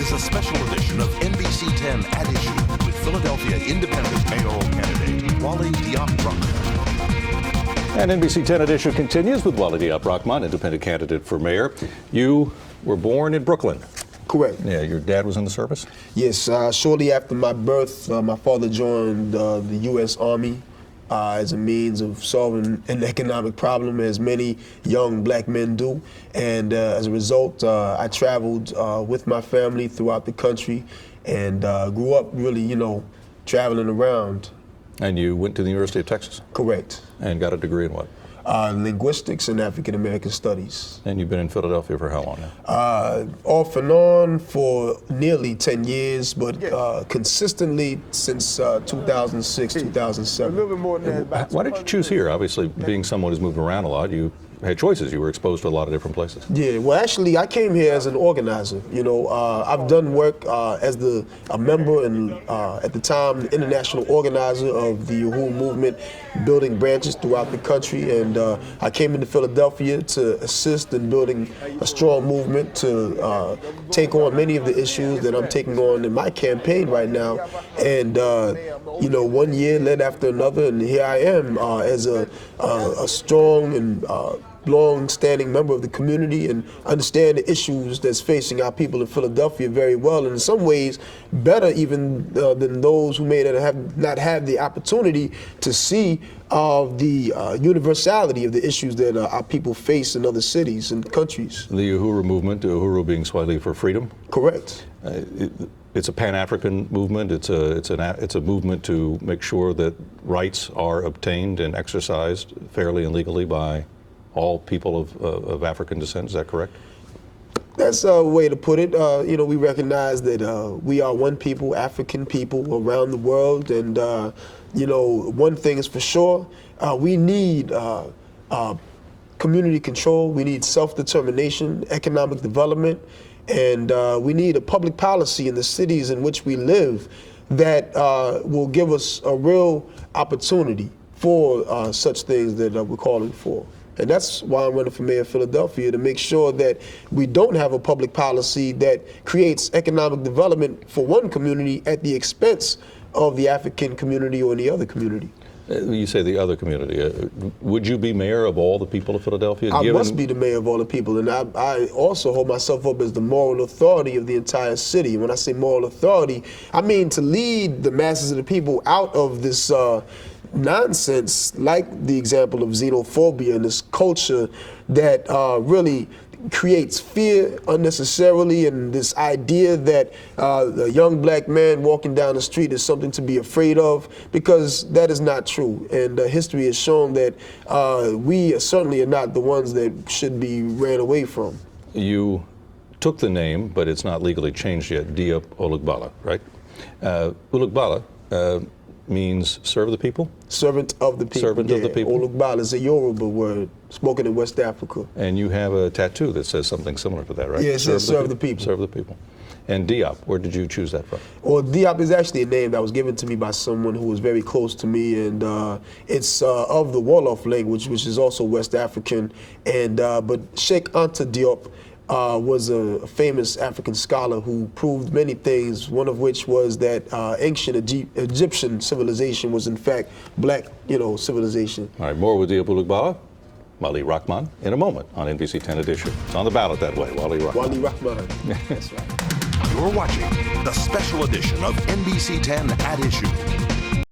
is a special edition of NBC 10 at Issue with Philadelphia Independent Mayoral candidate Wali Diop Rahman. And NBC 10 at Issue continues with Wali Diop Rahman, independent candidate for mayor. You were born in Brooklyn. Correct. Yeah, your dad was in the service? Yes, shortly after my birth, my father joined the U.S. Army as a means of solving an economic problem, as many young black men do. And as a result, I traveled with my family throughout the country and grew up really, traveling around. And you went to the University of Texas? Correct. And got a degree in what? Linguistics and African American Studies. And you've been in Philadelphia for how long now? Off and on for nearly 10 years, but consistently since 2006, 2007. A little bit more than that. Why did you choose here? Obviously, being someone who's moved around a lot, you had choices. You were exposed to a lot of different places. Yeah, well, actually, I came here as an organizer. I've done work as a member and at the time, the international organizer of the Uhuru movement, building branches throughout the country. And I came into Philadelphia to assist in building a strong movement to take on many of the issues that I'm taking on in my campaign right now. And, one year led after another, and here I am as a strong and long-standing member of the community and understand the issues that's facing our people in Philadelphia very well, and in some ways better even than those who may not have the opportunity to see the universality of the issues that our people face in other cities and countries. The Uhuru movement, Uhuru being Swahili for freedom? Correct. It's a Pan-African movement. It's a movement to make sure that rights are obtained and exercised fairly and legally by all people of African descent. Is that correct? That's a way to put it. We recognize that we are one people, African people around the world, and one thing is for sure: we need community control. We need self-determination, economic development, and we need a public policy in the cities in which we live that will give us a real opportunity for such things that we're calling for. And that's why I'm running for mayor of Philadelphia, to make sure that we don't have a public policy that creates economic development for one community at the expense of the African community or any other community. You say the other community. Would you be mayor of all the people of Philadelphia? I must be the mayor of all the people, and I also hold myself up as the moral authority of the entire city. When I say moral authority, I mean to lead the masses of the people out of this nonsense, like the example of xenophobia and this culture that really creates fear unnecessarily, and this idea that a young black man walking down the street is something to be afraid of, because that is not true. And history has shown that we certainly are not the ones that should be ran away from. You took the name, but it's not legally changed yet, Diop Olugbala, right? Olugbala means serve the people? Servant of the people. Servant of the people. Olugbala is a Yoruba word spoken in West Africa. And you have a tattoo that says something similar to that, right? Yeah, it says serve the people. Serve the people. And Diop, where did you choose that from? Well, Diop is actually a name that was given to me by someone who was very close to me, and it's of the Wolof language, which is also West African. And but Sheikh Anta Diop was a famous African scholar who proved many things, one of which was that ancient Egyptian civilization was in fact black, civilization. All right, more with Diop Olugbala, Wali Rahman, in a moment on NBC 10 Edition. It's on the ballot that way, Wali Rahman. Wali Rahman, that's right. You're watching the special edition of NBC 10 at Issue.